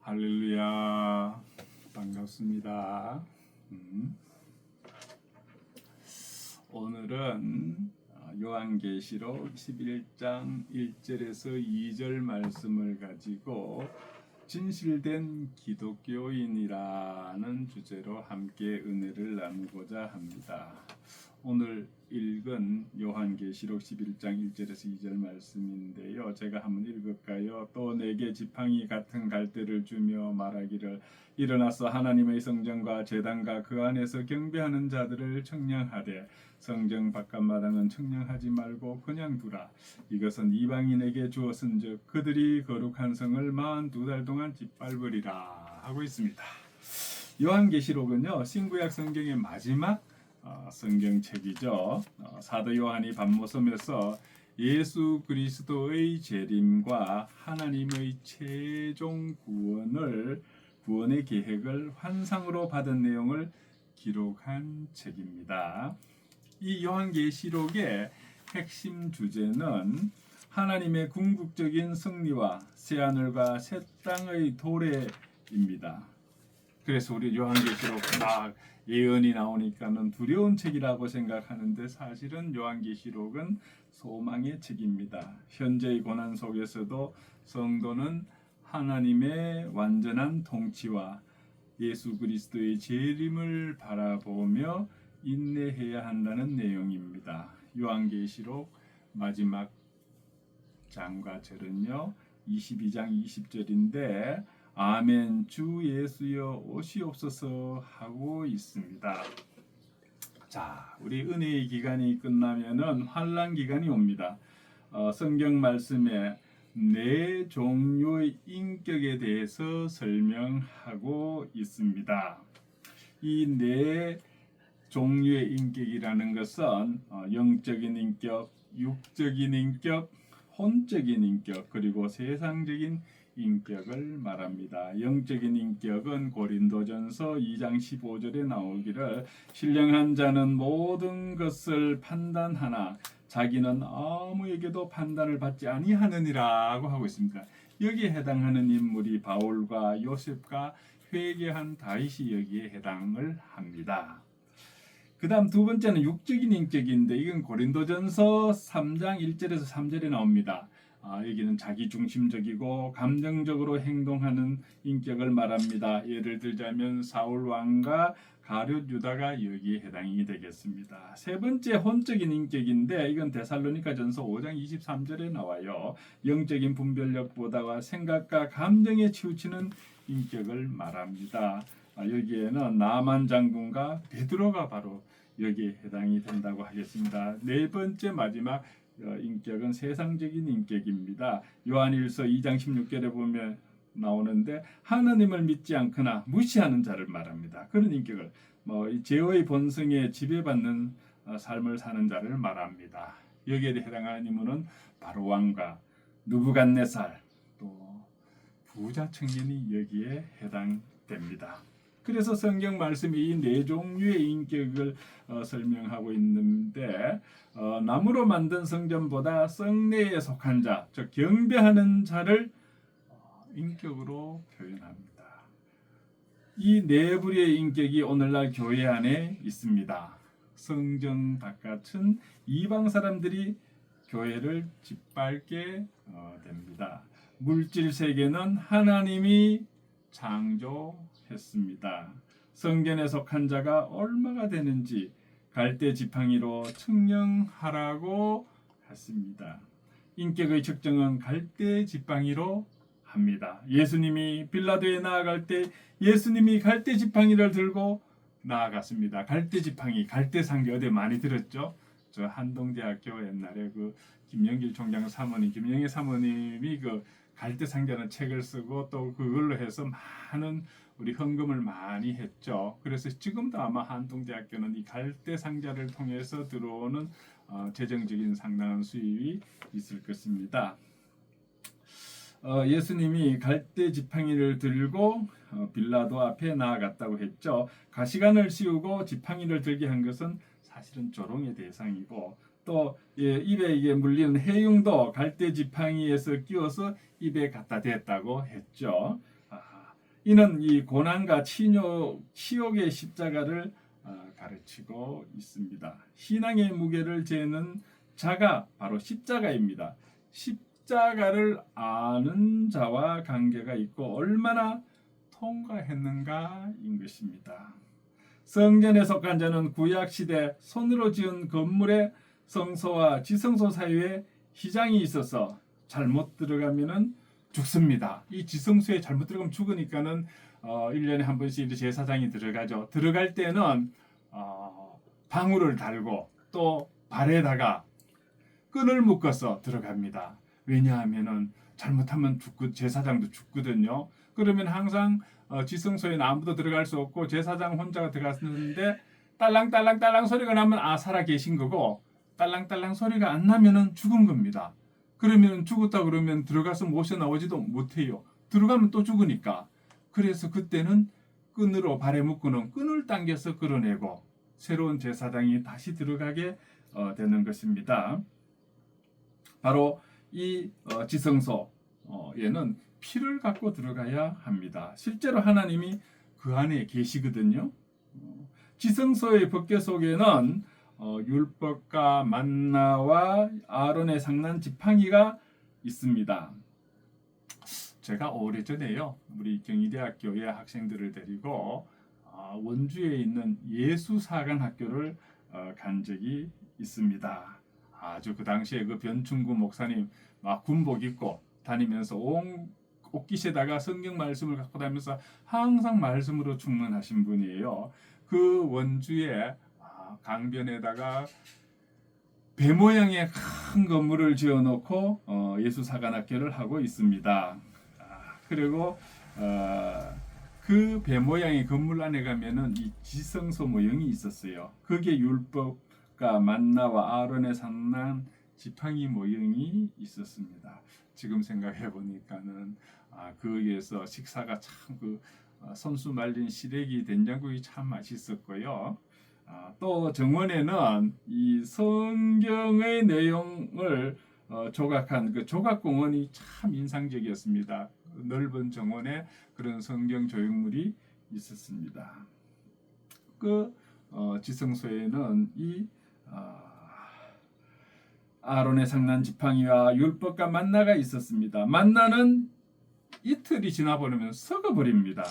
할렐루야, 반갑습니다. 오늘은 요한계시록 11장 1절에서 2절 말씀을 가지고 진실된 기독교인이라는 주제로 함께 은혜를 나누고자 합니다. 오늘 읽은 요한계시록 11장 1절에서 2절 말씀인데요. 제가 한번 읽을까요? 또 내게 지팡이 같은 갈대를 주며 말하기를 일어나서 하나님의 성전과 제단과 그 안에서 경배하는 자들을 청량하되 성전 바깥마당은 청량하지 말고 그냥 두라. 이것은 이방인에게 주었은즉 그들이 거룩한 성을 42달 동안 짓밟으리라 하고 있습니다. 요한계시록은요, 신구약 성경의 마지막 성경책이죠. 사도 요한이 밤모섬에서 예수 그리스도의 재림과 하나님의 최종 구원의 계획을 환상으로 받은 내용을 기록한 책입니다. 이 요한계시록의 핵심 주제는 하나님의 궁극적인 승리와 새하늘과 새 땅의 도래입니다. 그래서 우리 요한계시록 막 예언이 나오니까는 두려운 책이라고 생각하는데 사실은 요한계시록은 소망의 책입니다. 현재의 고난 속에서도 성도는 하나님의 완전한 통치와 예수 그리스도의 재림을 바라보며 인내해야 한다는 내용입니다. 요한계시록 마지막 장과 절은요 22장 20절인데 아멘 주 예수여 오시옵소서 하고 있습니다. 자, 우리 은혜의 기간이 끝나면은 환난 기간이 옵니다. 성경 말씀에 네 종류의 인격에 대해서 설명하고 있습니다. 이 네 종류의 인격이라는 것은 영적인 인격, 육적인 인격, 혼적인 인격, 그리고 세상적인 인격을 말합니다. 영적인 인격은 고린도전서 2장 15절에 나오기를 신령한 자는 모든 것을 판단하나 자기는 아무에게도 판단을 받지 아니하느니라고 하고 있습니다. 여기에 해당하는 인물이 바울과 요셉과 회개한 다윗이 여기에 해당을 합니다. 그 다음 두 번째는 육적인 인격인데 이건 고린도전서 3장 1절에서 3절에 나옵니다. 여기는 자기중심적이고 감정적으로 행동하는 인격을 말합니다. 예를 들자면 사울 왕과 가룟 유다가 여기에 해당이 되겠습니다. 세 번째 혼적인 인격인데 이건 데살로니가전서 5장 23절에 나와요. 영적인 분별력보다와 생각과 감정에 치우치는 인격을 말합니다. 여기에는 나만 장군과 베드로가 바로 여기에 해당이 된다고 하겠습니다. 네 번째 마지막 인격은 세상적인 인격입니다. 요한일서 2장 16절에 보면 나오는데 하나님을 믿지 않거나 무시하는 자를 말합니다. 그런 인격을 죄의 본성에 지배받는 삶을 사는 자를 말합니다. 여기에 해당하는 인물은 바로 왕과 느부갓네살 또 부자 청년이 여기에 해당됩니다. 그래서 성경 말씀이 이 네 종류의 인격을 설명하고 있는데 나무로 만든 성전보다 성내에 속한 자, 즉 경배하는 자를 인격으로 표현합니다. 이 네 부류의 인격이 오늘날 교회 안에 있습니다. 성전 바깥은 이방 사람들이 교회를 짓밟게 됩니다. 물질 세계는 하나님이 창조했습니다. 성전에 속한 자가 얼마가 되는지 갈대 지팡이로 측량하라고 했습니다. 인격의 측정은 갈대 지팡이로 합니다. 예수님이 빌라도에 나아갈 때 예수님이 갈대 지팡이를 들고 나아갔습니다. 갈대 지팡이, 갈대 상기 어디 많이 들었죠? 저 한동대학교 옛날에 그 김영길 총장 사모님, 김영애 사모님이 그 갈대 상자는 책을 쓰고 또 그걸로 해서 많은 우리 헌금을 많이 했죠. 그래서 지금도 아마 한동대학교는 이 갈대 상자를 통해서 들어오는 재정적인 상당한 수입이 있을 것입니다. 예수님이 갈대 지팡이를 들고 빌라도 앞에 나아갔다고 했죠. 가시관을 씌우고 지팡이를 들게 한 것은 사실은 조롱의 대상이고 또 입에 이게 물리는 해융도 갈대 지팡이에서 끼워서 입에 갖다 댔다고 했죠. 이는 이 고난과 치욕의 십자가를 가르치고 있습니다. 신앙의 무게를 재는 자가 바로 십자가입니다. 십자가를 아는 자와 관계가 있고 얼마나 통과했는가인 것입니다. 성전에 속한 자는 구약시대 손으로 지은 건물의 성소와 지성소 사이에 희장이 있어서 잘못 들어가면은 죽습니다. 이 지성소에 잘못 들어가면 죽으니까는 1년에 한 번씩 제사장이 들어가죠. 들어갈 때는 방울을 달고 또 발에다가 끈을 묶어서 들어갑니다. 왜냐하면은 잘못하면 제사장도 죽거든요. 그러면 항상 지성소에는 아무도 들어갈 수 없고 제사장 혼자가 들어갔는데 딸랑딸랑딸랑 소리가 나면 살아 계신 거고, 딸랑딸랑 소리가 안 나면은 죽은 겁니다. 그러면 죽었다 그러면 들어가서 모셔 나오지도 못해요. 들어가면 또 죽으니까. 그래서 그때는 끈으로 발에 묶어놓은 끈을 당겨서 끌어내고 새로운 제사장이 다시 들어가게 되는 것입니다. 바로 이 지성소에는 피를 갖고 들어가야 합니다. 실제로 하나님이 그 안에 계시거든요. 지성소의 법궤 속에는 율법과 만나와 아론의 상난 지팡이가 있습니다. 제가 오래전에요, 우리 경희대학교의 학생들을 데리고 원주에 있는 예수사관학교를 간 적이 있습니다. 아주 그 당시에 그 변충구 목사님 막 군복 입고 다니면서 온 옷깃에다가 성경 말씀을 갖고 다니면서 항상 말씀으로 충만하신 분이에요. 그 원주에 강변에다가 배 모양의 큰 건물을 지어놓고 예수사관학교를 하고 있습니다. 그리고 그 배 모양의 건물 안에 가면은 이 지성소 모형이 있었어요. 그게 율법과 만나와 아론의 상난 지팡이 모형이 있었습니다. 지금 생각해 보니까는 거기에서 식사가 참 손수 말린 시래기 된장국이 참 맛있었고요. 또 정원에는 이 성경의 내용을 조각한 그 조각공원이 참 인상적이었습니다. 넓은 정원에 그런 성경 조형물이 있었습니다. 그 지성소에는 이 아론의 상난 지팡이와 율법과 만나가 있었습니다. 만나는 이틀이 지나버리면 썩어버립니다.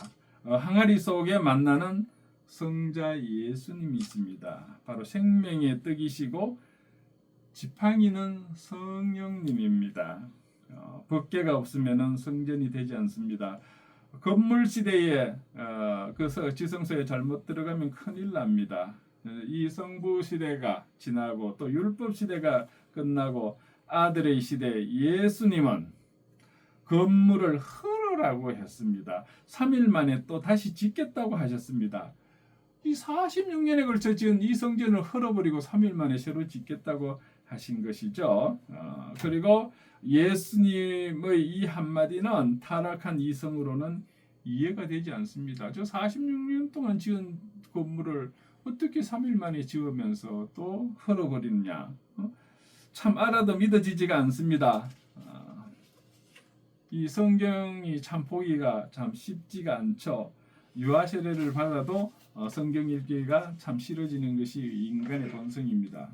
항아리 속에 만나는 성자 예수님이 있습니다. 바로 생명의 떡이시고 지팡이는 성령님입니다. 법궤가 없으면 성전이 되지 않습니다. 건물 시대에 그 지성소에 잘못 들어가면 큰일 납니다. 이 성부 시대가 지나고 또 율법 시대가 끝나고 아들의 시대 예수님은 건물을 헐으라고 했습니다. 3일 만에 또 다시 짓겠다고 하셨습니다. 이 46년에 걸쳐 지은 이 성전을 헐어버리고 3일 만에 새로 짓겠다고 하신 것이죠. 그리고 예수님의 이 한마디는 타락한 이성으로는 이해가 되지 않습니다. 저 46년 동안 지은 건물을 어떻게 3일 만에 지으면서 또 헐어버리느냐. 참 알아도 믿어지지가 않습니다. 이 성경이 참 보기가 참 쉽지가 않죠. 유아 세례를 받아도 성경 읽기가 참 싫어지는 것이 인간의 본성입니다.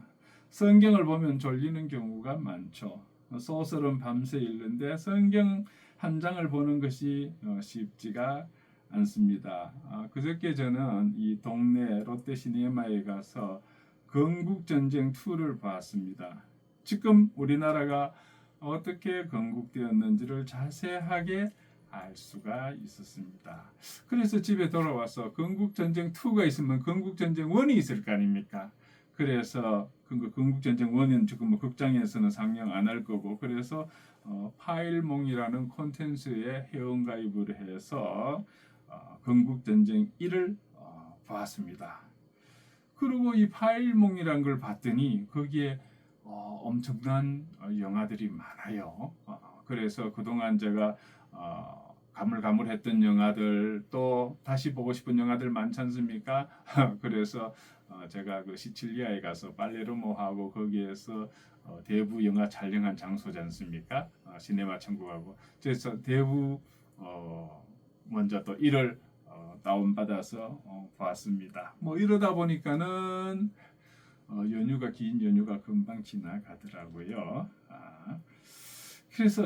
성경을 보면 졸리는 경우가 많죠. 소설은 밤새 읽는데 성경 한 장을 보는 것이 쉽지가 않습니다. 그저께 저는 이 동네 롯데 시네마에 가서 건국전쟁 2를 봤습니다. 지금 우리나라가 어떻게 건국되었는지를 자세하게 알 수가 있었습니다. 그래서 집에 돌아와서 건국전쟁 2가 있으면 건국전쟁 1이 있을 거 아닙니까? 그래서 건국전쟁 1은 지금 극장에서는 상영 안 할 거고, 그래서 파일몽이라는 콘텐츠에 회원가입을 해서 건국전쟁 1을 봤습니다. 그리고 이 파일몽이라는 걸 봤더니 거기에 엄청난 영화들이 많아요. 그래서 그동안 제가 가물가물했던 영화들, 또 다시 보고 싶은 영화들 많지 않습니까? 그래서 제가 그 시칠리아에 가서 팔레르모하고 거기에서 대부 영화 촬영한 장소지 않습니까? 시네마 천국하고. 그래서 대부 먼저 또 이를 다운받아서 보았습니다. 뭐 이러다 보니까는 연휴가 긴 연휴가 금방 지나가더라고요. 그래서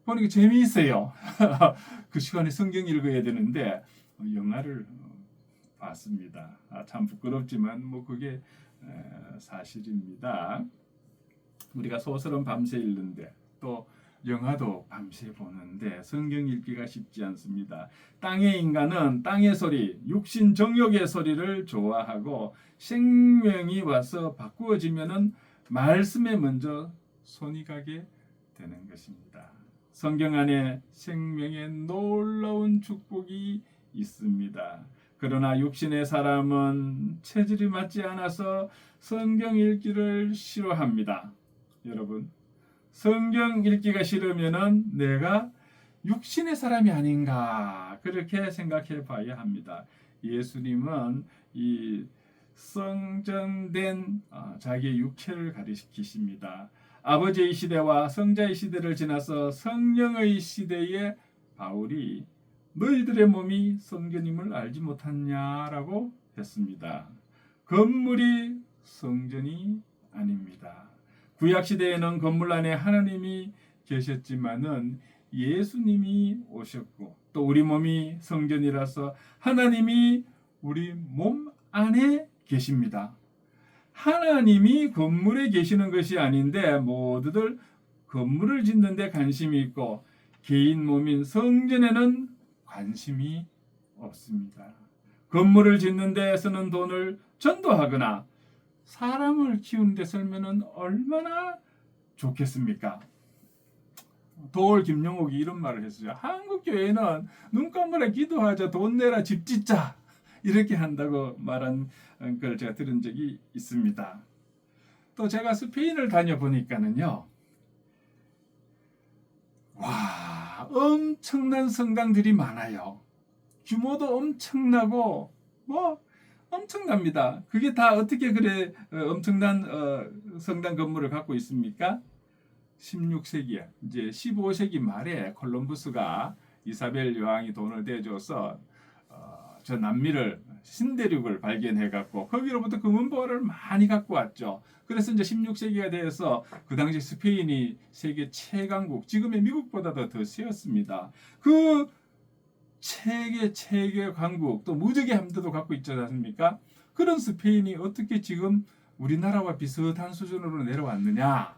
보니까 재미있어요. 그 시간에 성경 읽어야 되는데 영화를 봤습니다. 참 부끄럽지만 뭐 그게 사실입니다. 우리가 소설은 밤새 읽는데 또 영화도 밤새 보는데 성경 읽기가 쉽지 않습니다. 땅의 인간은 땅의 소리, 육신 정욕의 소리를 좋아하고 생명이 와서 바꾸어지면은 말씀에 먼저 손이 가게 되는 것입니다. 성경 안에 생명의 놀라운 축복이 있습니다. 그러나 육신의 사람은 체질이 맞지 않아서 성경 읽기를 싫어합니다. 여러분, 성경 읽기가 싫으면은 내가 육신의 사람이 아닌가 그렇게 생각해 봐야 합니다. 예수님은 이 성전된 자기의 육체를 가리키십니다. 아버지의 시대와 성자의 시대를 지나서 성령의 시대에 바울이 너희들의 몸이 성전임을 알지 못하냐라고 했습니다. 건물이 성전이 아닙니다. 구약 시대에는 건물 안에 하나님이 계셨지만은 예수님이 오셨고 또 우리 몸이 성전이라서 하나님이 우리 몸 안에 계십니다. 하나님이 건물에 계시는 것이 아닌데 모두들 건물을 짓는 데 관심이 있고 개인 몸인 성전에는 관심이 없습니다. 건물을 짓는 데 쓰는 돈을 전도하거나 사람을 키우는 데 쓰면 얼마나 좋겠습니까? 도올 김용옥이 이런 말을 했어요. 한국 교회는 눈 감으라 기도하자 돈 내라 집 짓자 이렇게 한다고 말한 걸 제가 들은 적이 있습니다. 또 제가 스페인을 다녀보니까는요. 와, 엄청난 성당들이 많아요. 규모도 엄청나고 뭐 엄청납니다. 그게 다 어떻게 그래 엄청난 성당 건물을 갖고 있습니까? 16세기에 이제 15세기 말에 콜럼부스가 이사벨 여왕이 돈을 대줘서 저 남미를 신대륙을 발견해 갖고 거기로부터 금은보화를 많이 갖고 왔죠. 그래서 이제 16세기가 돼서 그 당시 스페인이 세계 최강국, 지금의 미국보다도 더 세었습니다. 그 세계 강국 또 무적의 함대도 갖고 있지 않습니까? 그런 스페인이 어떻게 지금 우리나라와 비슷한 수준으로 내려왔느냐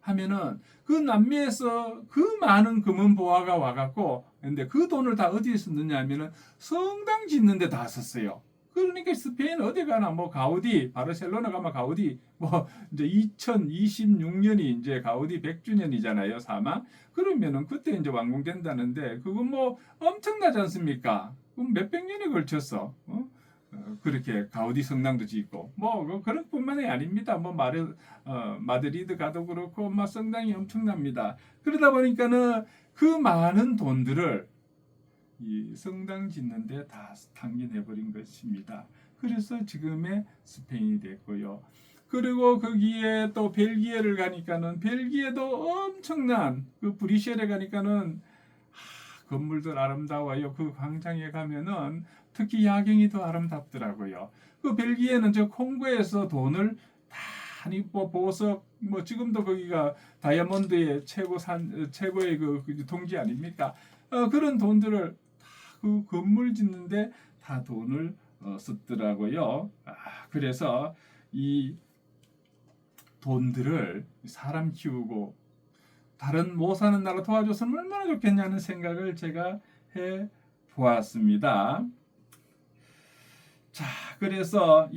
하면은 그 남미에서 그 많은 금은 보화가 와갖고 근데 그 돈을 다 어디에 썼느냐 하면은 성당 짓는 데 다 썼어요. 그러니까 스페인 어디 가나 뭐 가우디, 바르셀로나 가면 가우디 뭐 이제 2026년이 이제 가우디 100주년이잖아요. 사망. 그러면은 그때 이제 완공된다는데 그건 뭐 엄청나지 않습니까? 그럼 몇백 년에 걸쳐서 그렇게 가우디 성당도 짓고 뭐 그런 뿐만이 아닙니다. 뭐 마드리드 가도 그렇고 뭐 성당이 엄청납니다. 그러다 보니까는 그 많은 돈들을 이 성당 짓는데 다 탕진해 버린 것입니다. 그래서 지금의 스페인이 됐고요. 그리고 거기에 또 벨기에를 가니까는 벨기에도 엄청난 그 브뤼셀에 가니까는 건물들 아름다워요. 그 광장에 가면은 특히 야경이 더 아름답더라고요. 그 벨기에는 저 콩고에서 돈을 많이 보석 뭐 지금도 거기가 다이아몬드의 최고의 그 유통지 아닙니까? 그런 돈들을 다 그 건물 짓는데 다 돈을 썼더라고요. 그래서 이 돈들을 사람 키우고 다른 못 사는 나라 도와줬으면 얼마나 좋겠냐는 생각을 제가 해 보았습니다. 자, 그래서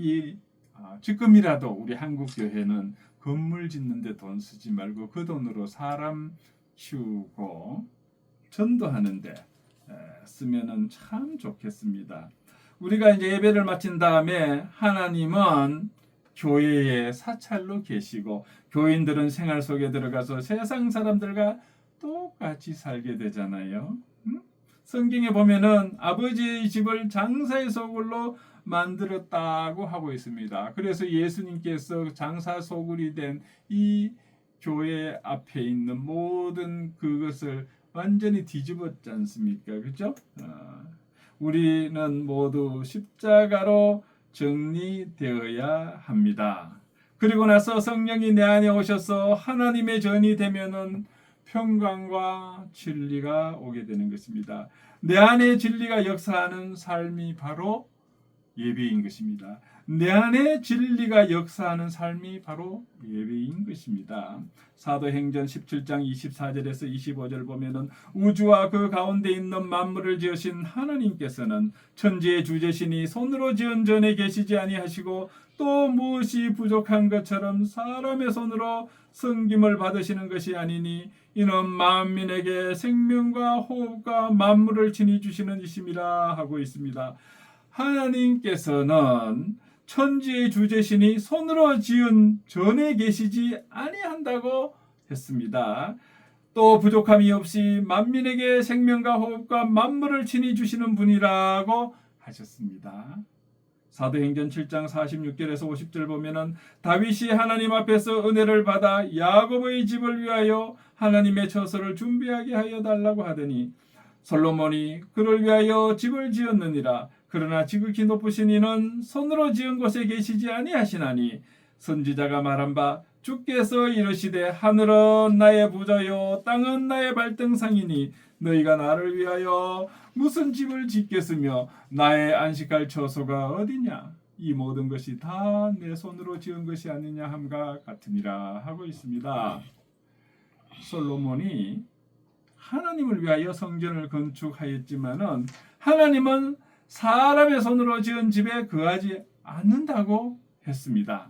지금이라도 우리 한국 교회는 건물 짓는데 돈 쓰지 말고 그 돈으로 사람 키우고 전도하는데 쓰면은 참 좋겠습니다. 우리가 이제 예배를 마친 다음에 하나님은 교회에 사찰로 계시고 교인들은 생활 속에 들어가서 세상 사람들과 똑같이 살게 되잖아요. 성경에 보면은 아버지의 집을 장사의 소굴로 만들었다고 하고 있습니다. 그래서 예수님께서 장사 소굴이 된 이 교회 앞에 있는 모든 그것을 완전히 뒤집었지 않습니까? 그죠? 우리는 모두 십자가로 정리되어야 합니다. 그리고 나서 성령이 내 안에 오셔서 하나님의 전이 되면은 평강과 진리가 오게 되는 것입니다. 내 안에 진리가 역사하는 삶이 바로 예배인 것입니다. 내 안에 진리가 역사하는 삶이 바로 예배인 것입니다. 사도행전 17장 24절에서 25절 보면은 우주와 그 가운데 있는 만물을 지으신 하나님께서는 천지의 주제시니 손으로 지은 전에 계시지 아니하시고 또 무엇이 부족한 것처럼 사람의 손으로 섬김을 받으시는 것이 아니니 이는 만민에게 생명과 호흡과 만물을 친히 주시는 이심이라 하고 있습니다. 하나님께서는 천지의 주제시니 손으로 지은 전에 계시지 아니한다고 했습니다. 또 부족함이 없이 만민에게 생명과 호흡과 만물을 친히 주시는 분이라고 하셨습니다. 사도행전 7장 46절에서 50절 보면은 다윗이 하나님 앞에서 은혜를 받아 야곱의 집을 위하여 하나님의 처소를 준비하게 하여 달라고 하더니 솔로몬이 그를 위하여 집을 지었느니라. 그러나 지극히 높으신 이는 손으로 지은 곳에 계시지 아니하시나니 선지자가 말한 바 주께서 이르시되 하늘은 나의 부자요 땅은 나의 발등상이니 너희가 나를 위하여 무슨 집을 짓겠으며 나의 안식할 처소가 어디냐. 이 모든 것이 다 내 손으로 지은 것이 아니냐 함과 같으니라 하고 있습니다. 솔로몬이 하나님을 위하여 성전을 건축하였지만은 하나님은 사람의 손으로 지은 집에 거하지 않는다고 했습니다.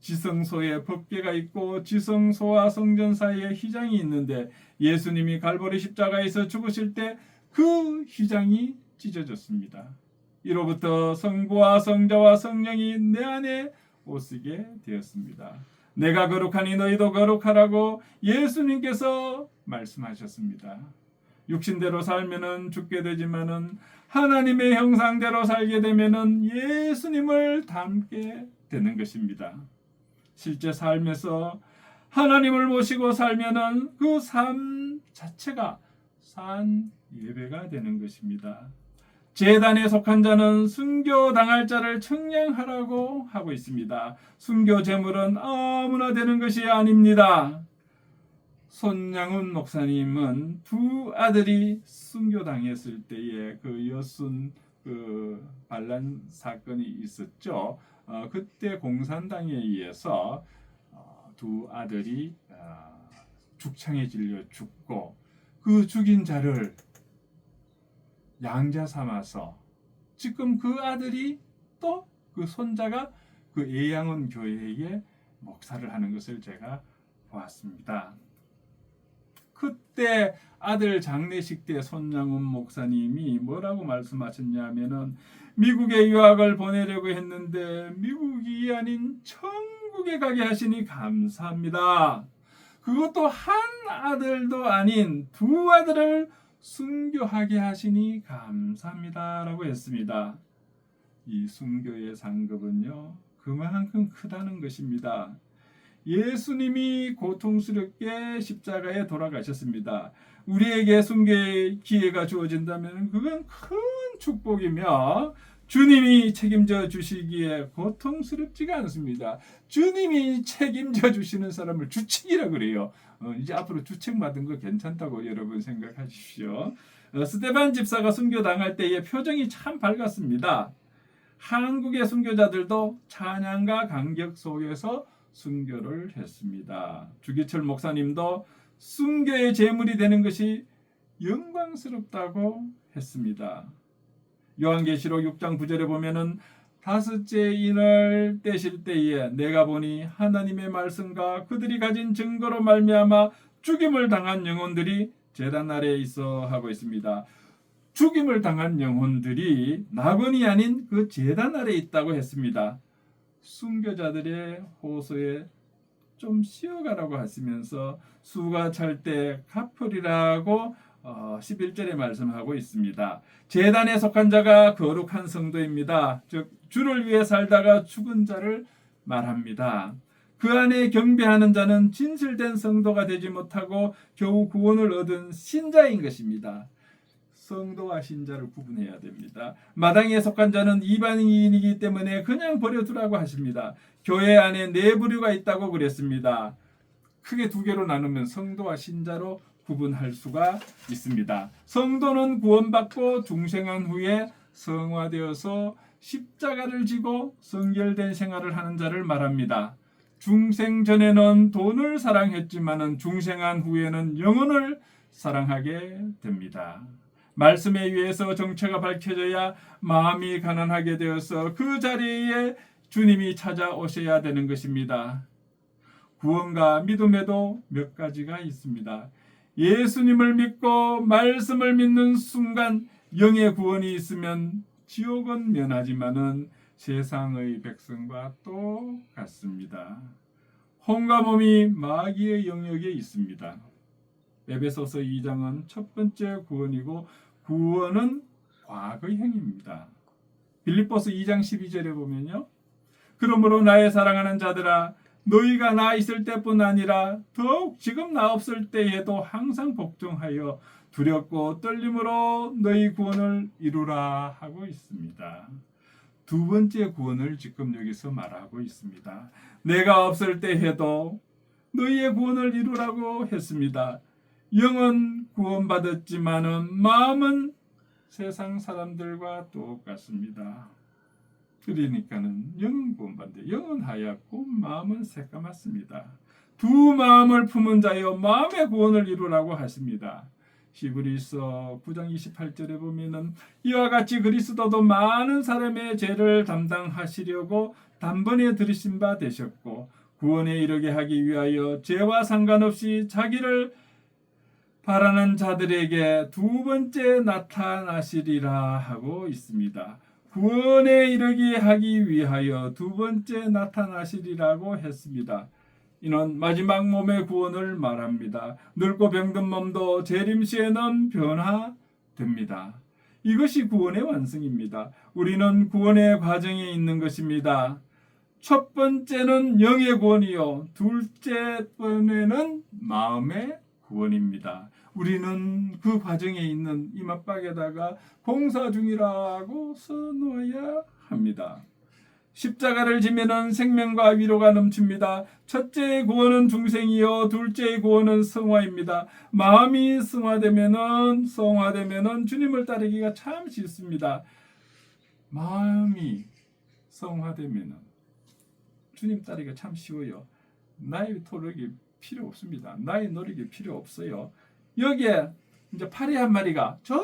지성소에 법궤가 있고 지성소와 성전 사이에 휘장이 있는데 예수님이 갈보리 십자가에서 죽으실 때 그 휘장이 찢어졌습니다. 이로부터 성부와 성자와 성령이 내 안에 오시게 되었습니다. 내가 거룩하니 너희도 거룩하라고 예수님께서 말씀하셨습니다. 육신대로 살면은 죽게 되지만은 하나님의 형상대로 살게 되면은 예수님을 닮게 되는 것입니다. 실제 삶에서 하나님을 모시고 살면은 그 삶 자체가 산 예배가 되는 것입니다. 제단에 속한 자는 순교 당할 자를 청량하라고 하고 있습니다. 순교 제물은 아무나 되는 것이 아닙니다. 손양훈 목사님은 두 아들이 순교당했을 때에 그 여순 반란 사건이 있었죠. 그때 공산당에 의해서 두 아들이 죽창에 질려 죽고 그 죽인 자를 양자 삼아서 지금 그 아들이 또 그 손자가 그 애양원 교회에 목사를 하는 것을 제가 보았습니다. 그때 아들 장례식 때 손양훈 목사님이 뭐라고 말씀하셨냐면은 미국에 유학을 보내려고 했는데 미국이 아닌 천국에 가게 하시니 감사합니다. 그것도 한 아들도 아닌 두 아들을 순교하게 하시니 감사합니다 라고 했습니다. 이 순교의 상급은요 그만큼 크다는 것입니다. 예수님이 고통스럽게 십자가에 돌아가셨습니다. 우리에게 순교의 기회가 주어진다면 그건 큰 축복이며 주님이 책임져 주시기에 고통스럽지가 않습니다. 주님이 책임져 주시는 사람을 주책이라 그래요. 이제 앞으로 주책 받은 거 괜찮다고 여러분 생각하십시오. 스데반 집사가 순교당할 때의 표정이 참 밝았습니다. 한국의 순교자들도 찬양과 감격 속에서 순교를 했습니다. 주기철 목사님도 순교의 제물이 되는 것이 영광스럽다고 했습니다. 요한계시록 6장 9절에 보면은 다섯째 인을 떼실 때에 내가 보니 하나님의 말씀과 그들이 가진 증거로 말미암아 죽임을 당한 영혼들이 제단 아래에 있어 하고 있습니다. 죽임을 당한 영혼들이 낙원이 아닌 그 제단 아래에 있다고 했습니다. 순교자들의 호소에 좀 쉬어가라고 하시면서 수가 찰 때 갚으리라고 11절에 말씀하고 있습니다. 제단에 속한 자가 거룩한 성도입니다. 즉 주를 위해 살다가 죽은 자를 말합니다. 그 안에 경배하는 자는 진실된 성도가 되지 못하고 겨우 구원을 얻은 신자인 것입니다. 성도와 신자를 구분해야 됩니다. 마당에 속한 자는 이방인이기 때문에 그냥 버려두라고 하십니다. 교회 안에 네 부류가 있다고 그랬습니다. 크게 두 개로 나누면 성도와 신자로 구분할 수가 있습니다. 성도는 구원받고 중생한 후에 성화되어서 십자가를 지고 성결된 생활을 하는 자를 말합니다. 중생 전에는 돈을 사랑했지만은 중생한 후에는 영혼을 사랑하게 됩니다. 말씀에 의해서 정체가 밝혀져야 마음이 가난하게 되어서 그 자리에 주님이 찾아오셔야 되는 것입니다. 구원과 믿음에도 몇 가지가 있습니다. 예수님을 믿고 말씀을 믿는 순간 영의 구원이 있으면 지옥은 면하지만은 세상의 백성과 똑같습니다. 혼과 몸이 마귀의 영역에 있습니다. 에베소서 2장은 첫 번째 구원이고 구원은 과거의 행위입니다. 빌립보서 2장 12절에 보면요. 그러므로 나의 사랑하는 자들아 너희가 나 있을 때뿐 아니라 더욱 지금 나 없을 때에도 항상 복종하여 두렵고 떨림으로 너희 구원을 이루라 하고 있습니다. 두 번째 구원을 지금 여기서 말하고 있습니다. 내가 없을 때 해도 너희의 구원을 이루라고 했습니다. 영은 구원받았지만은 마음은 세상 사람들과 똑같습니다. 그러니까는 영은 구원받는데 영은 하얗고 마음은 새까맣습니다. 두 마음을 품은 자여 마음의 구원을 이루라고 하십니다. 히브리서 9장 28절에 보면은 이와 같이 그리스도도 많은 사람의 죄를 담당하시려고 단번에 들으신 바 되셨고 구원에 이르게 하기 위하여 죄와 상관없이 자기를 바라는 자들에게 두 번째 나타나시리라 하고 있습니다. 구원에 이르게 하기 위하여 두 번째 나타나시리라고 했습니다. 이는 마지막 몸의 구원을 말합니다. 늙고 병든 몸도 재림시에는 변화됩니다. 이것이 구원의 완성입니다. 우리는 구원의 과정에 있는 것입니다. 첫 번째는 영의 구원이요. 둘째 번에는 마음의 구원입니다. 우리는 그 과정에 있는 이맛박에다가 공사 중이라고 써놓아야 합니다. 십자가를 지면은 생명과 위로가 넘칩니다. 첫째의 구원은 중생이요, 둘째의 구원은 성화입니다. 마음이 성화되면은 주님을 따르기가 참 쉽습니다. 마음이 성화되면은 주님 따르기가 참 쉬워요. 나의 토력이 필요 없습니다. 나의 노력이 필요 없어요. 여기에 이제 파리 한 마리가 저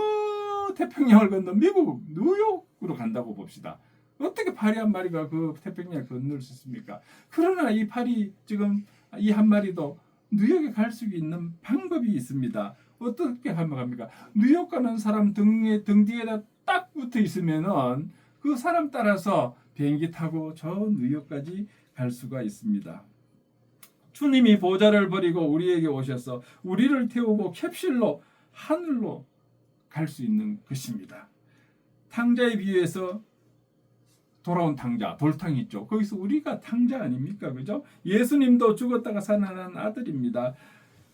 태평양을 건너 미국 뉴욕으로 간다고 봅시다. 어떻게 파리 한 마리가 그 태평양을 건널 수 있습니까? 그러나 이 파리 지금 이 한 마리도 뉴욕에 갈 수 있는 방법이 있습니다. 어떻게 하면 갑니까? 뉴욕 가는 사람 등 뒤에다 딱 붙어 있으면은 그 사람 따라서 비행기 타고 저 뉴욕까지 갈 수가 있습니다. 주님이 보좌를 버리고 우리에게 오셔서 우리를 태우고 캡슐로 하늘로 갈 수 있는 것입니다. 탕자에 비유해서 돌아온 탕자, 돌탕 있죠. 거기서 우리가 탕자 아닙니까? 그죠? 예수님도 죽었다가 살아난 아들입니다.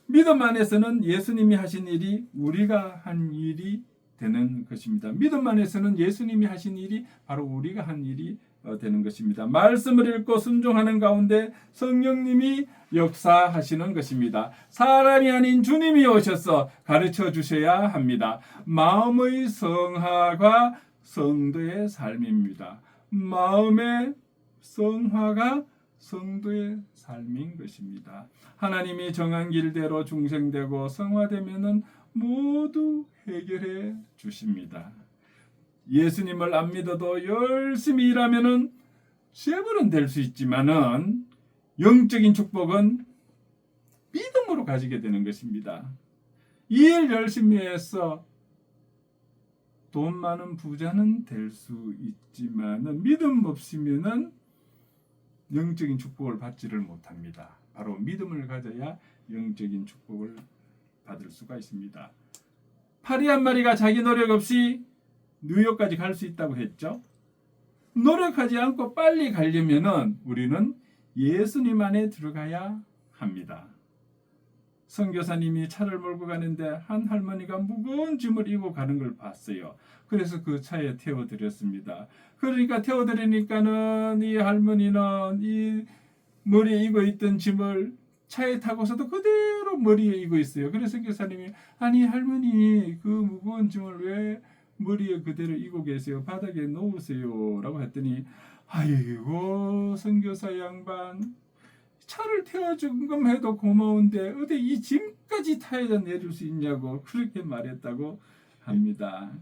믿음 안에서는 예수님이 하신 일이 우리가 한 일이 되는 것입니다. 믿음 안에서는 예수님이 하신 일이 바로 우리가 한 일이 되는 것입니다. 말씀을 읽고 순종하는 가운데 성령님이 역사하시는 것입니다. 사람이 아닌 주님이 오셔서 가르쳐 주셔야 합니다. 마음의 성화가 성도의 삶입니다. 마음의 성화가 성도의 삶인 것입니다. 하나님이 정한 길대로 중생되고 성화되면은 모두 해결해 주십니다. 예수님을 안 믿어도 열심히 일하면은 세벌은 될 수 있지만은 영적인 축복은 믿음으로 가지게 되는 것입니다. 일 열심히 해서 돈 많은 부자는 될 수 있지만은 믿음 없으면은 영적인 축복을 받지를 못합니다. 바로 믿음을 가져야 영적인 축복을 받을 수가 있습니다. 파리 한 마리가 자기 노력 없이 뉴욕까지 갈 수 있다고 했죠. 노력하지 않고 빨리 가려면은 우리는 예수님 안에 들어가야 합니다. 선교사님이 차를 몰고 가는데 한 할머니가 무거운 짐을 이고 가는 걸 봤어요. 그래서 그 차에 태워드렸습니다. 그러니까 태워드리니까는 이 할머니는 이 머리에 이고 있던 짐을 차에 타고서도 그대로 머리에 이고 있어요. 그래서 선교사님이 아니 할머니 그 무거운 짐을 왜 머리에 그대로 이고 계세요? 바닥에 놓으세요 라고 했더니 아이고 선교사 양반 차를 태워준 것만 해도 고마운데 어디 이 짐까지 타야 내릴 수 있냐고 그렇게 말했다고 합니다.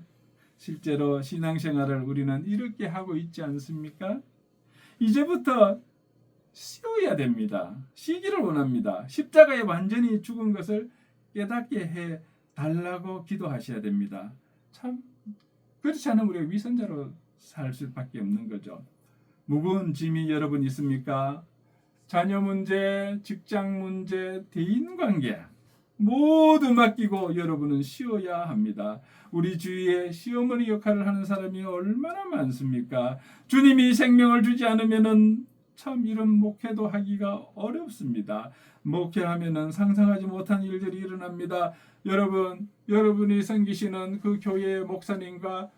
실제로 신앙생활을 우리는 이렇게 하고 있지 않습니까? 이제부터 쉬어야 됩니다. 쉬기를 원합니다. 십자가에 완전히 죽은 것을 깨닫게 해 달라고 기도하셔야 됩니다. 참 그렇지 않으면 우리가 위선자로 살 수밖에 없는 거죠. 무거운 짐이 여러분 있습니까? 자녀 문제, 직장 문제, 대인관계 모두 맡기고 여러분은 쉬어야 합니다. 우리 주위에 시어머니 역할을 하는 사람이 얼마나 많습니까? 주님이 생명을 주지 않으면은 참 이런 목회도 하기가 어렵습니다. 목회하면은 상상하지 못한 일들이 일어납니다. 여러분이 섬기시는 그 교회의 목사님과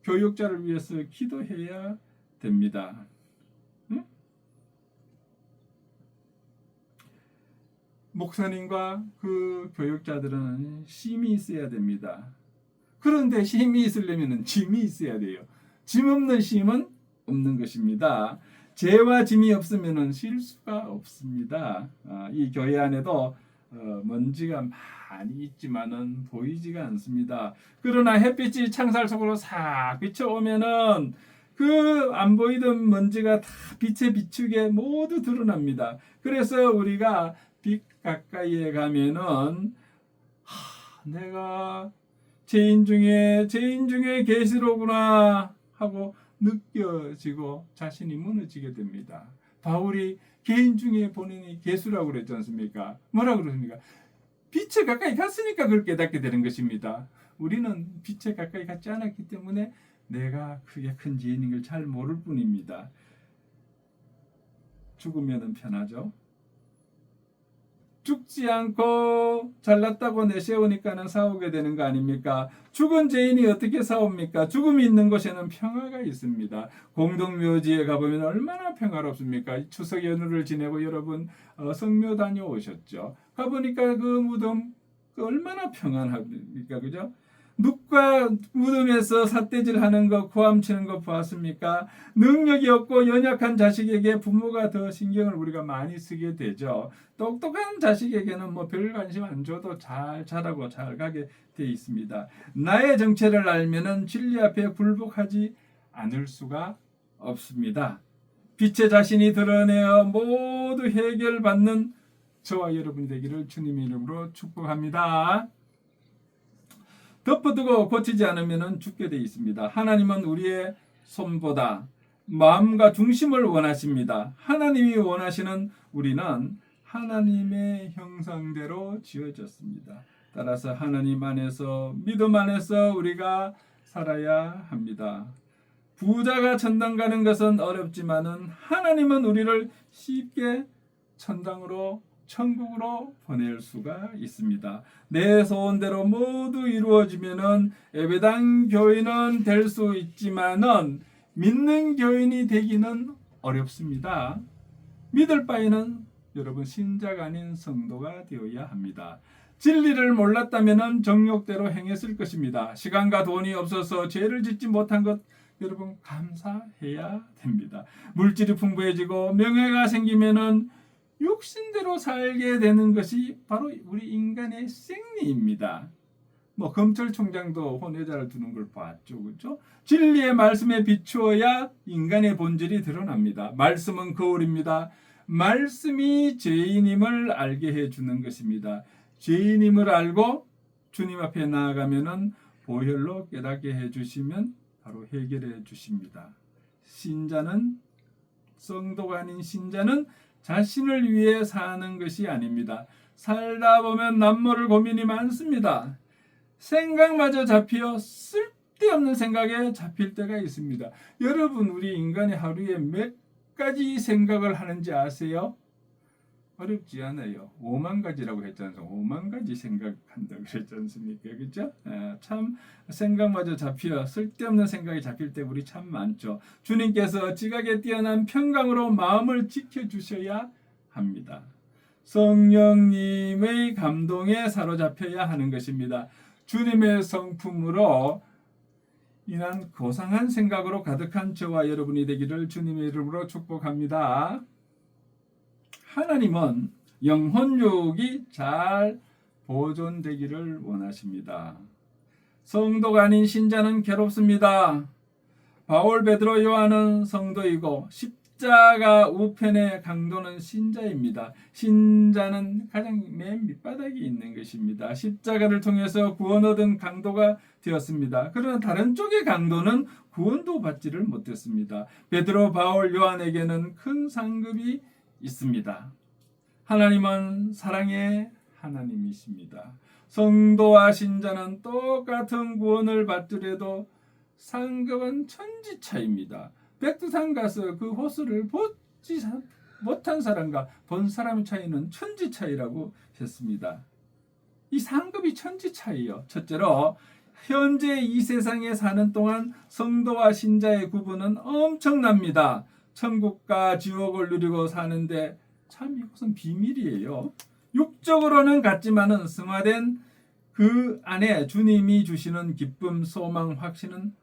교육자를 위해서 기도해야 됩니다. 목사님과 그 교육자들은 힘이 있어야 됩니다. 그런데 힘이 있으려면 짐이 있어야 돼요. 짐 없는 힘은 없는 것입니다. 죄와 짐이 없으면 쉴 수가 없습니다. 이 교회 안에도 먼지가 많이 있지만은 보이지가 않습니다. 그러나 햇빛이 창살 속으로 싹 비춰오면은 그 안 보이던 먼지가 다 빛에 비추게 모두 드러납니다. 그래서 우리가 빛 가까이에 가면은 내가 죄인 중에 계시로구나 하고 느껴지고 자신이 무너지게 됩니다. 바울이 개인 중에 본인이 계수라고 그랬지 않습니까? 뭐라고 그러십니까? 빛에 가까이 갔으니까 그걸 깨닫게 되는 것입니다. 우리는 빛에 가까이 갔지 않았기 때문에 내가 크게 큰 죄인인 걸 잘 모를 뿐입니다. 죽으면 편하죠. 죽지 않고 잘났다고 내세우니까는 싸우게 되는 거 아닙니까? 죽은 죄인이 어떻게 싸웁니까? 죽음이 있는 곳에는 평화가 있습니다. 공동묘지에 가보면 얼마나 평화롭습니까? 추석 연휴를 지내고 여러분 성묘 다녀오셨죠? 가보니까 그 무덤 얼마나 평안합니까? 그죠? 누가 무덤에서 삿대질하는 거, 고함치는 거 보았습니까? 능력이 없고 연약한 자식에게 부모가 더 신경을 우리가 많이 쓰게 되죠. 똑똑한 자식에게는 뭐 별 관심 안 줘도 잘 자라고 잘 가게 돼 있습니다. 나의 정체를 알면은 진리 앞에 굴복하지 않을 수가 없습니다. 빛의 자신이 드러내어 모두 해결받는 저와 여러분이 되기를 주님의 이름으로 축복합니다. 덮어두고 고치지 않으면 죽게 되어 있습니다. 하나님은 우리의 손보다 마음과 중심을 원하십니다. 하나님이 원하시는 우리는 하나님의 형상대로 지어졌습니다. 따라서 하나님 안에서 믿음 안에서 우리가 살아야 합니다. 부자가 천당 가는 것은 어렵지만은 하나님은 우리를 쉽게 천국으로 보낼 수가 있습니다. 내 소원대로 모두 이루어지면은 예배당 교인은 될 수 있지만은 믿는 교인이 되기는 어렵습니다. 믿을 바에는 여러분 신자가 아닌 성도가 되어야 합니다. 진리를 몰랐다면은 정욕대로 행했을 것입니다. 시간과 돈이 없어서 죄를 짓지 못한 것 여러분 감사해야 됩니다. 물질이 풍부해지고 명예가 생기면은 육신대로 살게 되는 것이 바로 우리 인간의 생리입니다. 뭐 검찰총장도 혼외자를 두는 걸 봤죠, 그렇죠? 진리의 말씀에 비추어야 인간의 본질이 드러납니다. 말씀은 거울입니다. 말씀이 죄인임을 알게 해주는 것입니다. 죄인임을 알고 주님 앞에 나아가면은 보혈로 깨닫게 해주시면 바로 해결해 주십니다. 성도가 아닌 신자는 자신을 위해 사는 것이 아닙니다. 살다 보면 남모를 고민이 많습니다. 생각마저 잡혀 쓸데없는 생각에 잡힐 때가 있습니다. 여러분 우리 인간의 하루에 몇 가지 생각을 하는지 아세요? 어렵지 않아요. 5만 가지라고 했지 않습니까? 5만 가지 생각한다 그랬지 않습니까? 그죠? 참 생각마저 잡혀 쓸데없는 생각이 잡힐 때 우리 참 많죠. 주님께서 지각에 뛰어난 평강으로 마음을 지켜주셔야 합니다. 성령님의 감동에 사로잡혀야 하는 것입니다. 주님의 성품으로 인한 고상한 생각으로 가득한 저와 여러분이 되기를 주님의 이름으로 축복합니다. 하나님은 영혼육이 잘 보존되기를 원하십니다. 성도가 아닌 신자는 괴롭습니다. 바울, 베드로, 요한은 성도이고 십자가 우편의 강도는 신자입니다. 신자는 가장 맨 밑바닥에 있는 것입니다. 십자가를 통해서 구원 얻은 강도가 되었습니다. 그러나 다른 쪽의 강도는 구원도 받지를 못했습니다. 베드로, 바울, 요한에게는 큰 상급이 있습니다. 하나님은 사랑의 하나님이십니다. 성도와 신자는 똑같은 구원을 받더라도 상급은 천지차입니다. 백두산 가서 그 호수를 보지 못한 사람과 본 사람의 차이는 천지차이라고 했습니다. 이 상급이 천지차이요. 첫째로 현재 이 세상에 사는 동안 성도와 신자의 구분은 엄청납니다. 천국과 지옥을 누리고 사는데 참 이것은 비밀이에요. 육적으로는 같지만은 승화된 그 안에 주님이 주시는 기쁨, 소망, 확신은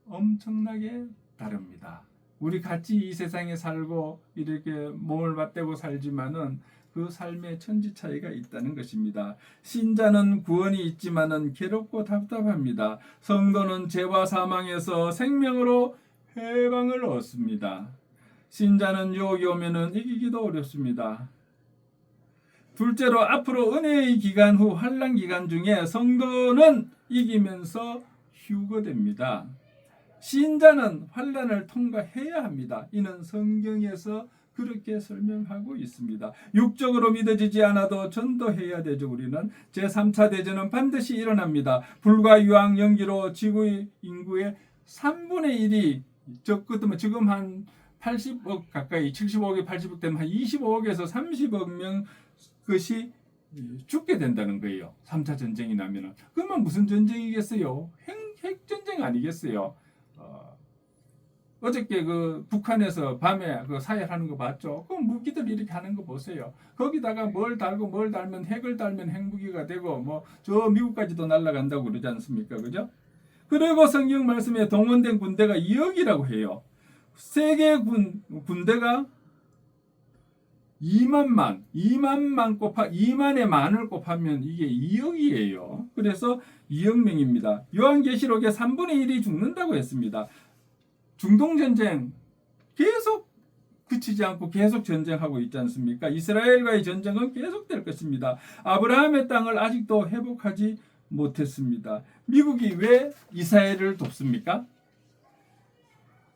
엄청나게 다릅니다. 우리 같이 이 세상에 살고 이렇게 몸을 맞대고 살지만은 그 삶의 천지 차이가 있다는 것입니다. 신자는 구원이 있지만은 괴롭고 답답합니다. 성도는 죄와 사망에서 생명으로 해방을 얻습니다. 신자는 유혹이 오면은 이기기도 어렵습니다. 둘째로 앞으로 은혜의 기간 후 환난 기간 중에 성도는 이기면서 휴거됩니다. 신자는 환난을 통과해야 합니다. 이는 성경에서 그렇게 설명하고 있습니다. 육적으로 믿어지지 않아도 전도해야 되죠. 우리는 제3차 대전은 반드시 일어납니다. 불과 유황 연기로 지구의 인구의 3분의 1이 적거든 지금 한 80억 가까이 75억에 80억 되면 한 25억에서 30억 명 것이 죽게 된다는 거예요. 3차 전쟁이 나면은. 그러면 무슨 전쟁이겠어요? 핵전쟁 아니겠어요? 어저께 그 북한에서 밤에 그 사열하는 거 봤죠? 그 무기들 이렇게 하는 거 보세요. 거기다가 뭘 달고 뭘 달면 핵을 달면 핵무기가 되고 뭐 저 미국까지도 날아간다고 그러지 않습니까? 그죠? 그리고 성경 말씀에 동원된 군대가 2억이라고 해요. 세계 군대가 2만의 만을 곱하면 이게 2억이에요. 그래서 2억 명입니다. 요한계시록에 3분의 1이 죽는다고 했습니다. 중동전쟁 계속 그치지 않고 계속 전쟁하고 있지 않습니까? 이스라엘과의 전쟁은 계속될 것입니다. 아브라함의 땅을 아직도 회복하지 못했습니다. 미국이 왜 이스라엘을 돕습니까?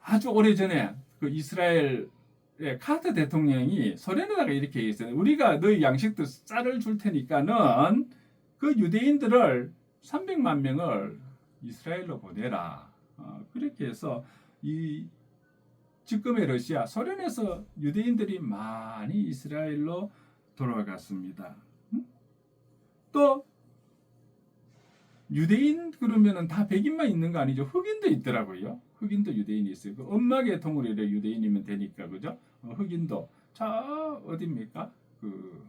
아주 오래전에 그 이스라엘 카터 대통령이 소련에다가 이렇게 얘기했어요. 우리가 너희 양식도 쌀을 줄 테니까는 그 유대인들을 300만 명을 이스라엘로 보내라. 그렇게 해서 이 지금의 러시아, 소련에서 유대인들이 많이 이스라엘로 돌아갔습니다. 또 유대인 그러면은 다 백인만 있는 거 아니죠? 흑인도 있더라고요. 흑인도 유대인이 있어요. 그 엄마 계통으로 이래 유대인이면 되니까 그죠? 흑인도 자 어디입니까? 그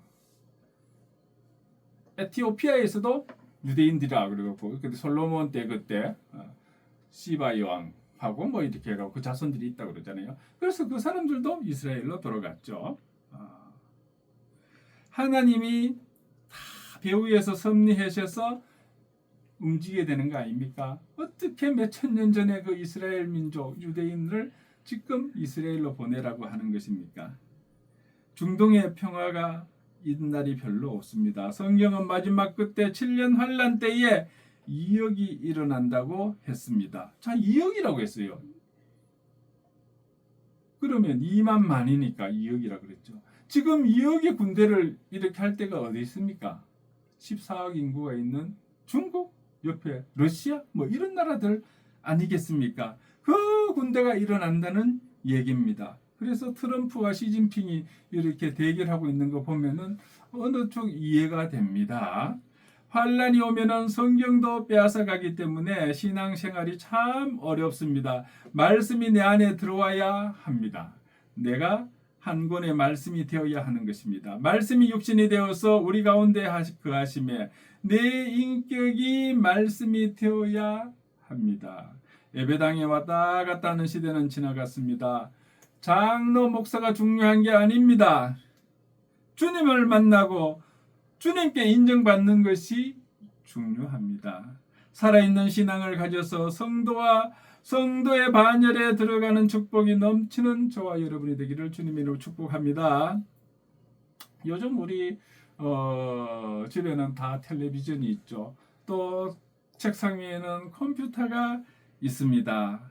에티오피아에서도 유대인들이라 그러고 근데 솔로몬 때 그때 시바 여왕하고 뭐 이렇게 해가지고 그 자손들이 있다고 그러잖아요. 그래서 그 사람들도 이스라엘로 돌아갔죠. 하나님이 다 배후에서 섭리하셔서 움직이게 되는 거 아닙니까? 어떻게 몇천 년 전에 그 이스라엘 민족 유대인을 지금 이스라엘로 보내라고 하는 것입니까? 중동의 평화가 있는 날이 별로 없습니다. 성경은 마지막 끝에 7년 환란 때에 2억이 일어난다고 했습니다. 자, 2억이라고 했어요. 그러면 2만 만이니까 2억이라고 그랬죠. 지금 2억의 군대를 이렇게 할 때가 어디 있습니까? 14억 인구가 있는 중국, 옆에 러시아 뭐 이런 나라들 아니겠습니까? 그 군대가 일어난다는 얘기입니다. 그래서 트럼프와 시진핑이 이렇게 대결하고 있는 거 보면은 어느 쪽 이해가 됩니다. 환란이 오면은 성경도 빼앗아가기 때문에 신앙생활이 참 어렵습니다. 말씀이 내 안에 들어와야 합니다. 내가 한 권의 말씀이 되어야 하는 것입니다. 말씀이 육신이 되어서 우리 가운데 거하심에 내 인격이 말씀이 되어야 합니다. 예배당에 왔다 갔다 하는 시대는 지나갔습니다. 장로 목사가 중요한 게 아닙니다. 주님을 만나고 주님께 인정받는 것이 중요합니다. 살아있는 신앙을 가져서 성도의 반열에 들어가는 축복이 넘치는 저와 여러분이 되기를 주님의 이름으로 축복합니다. 요즘 우리 집에는 다 텔레비전이 있죠. 또 책상 위에는 컴퓨터가 있습니다.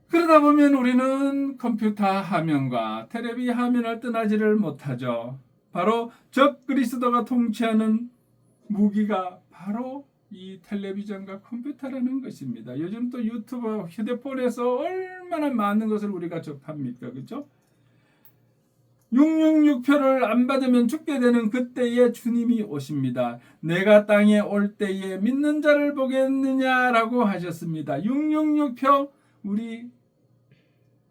그러다 보면 우리는 컴퓨터 화면과 텔레비 화면을 떠나지를 못하죠. 바로 적 그리스도가 통치하는 무기가 바로 이 텔레비전과 컴퓨터라는 것입니다. 요즘 또 유튜브, 휴대폰에서 얼마나 많은 것을 우리가 접합니까? 그렇죠? 666표를 안 받으면 죽게 되는 그때에 주님이 오십니다. 내가 땅에 올 때에 믿는 자를 보겠느냐라고 하셨습니다. 666표 우리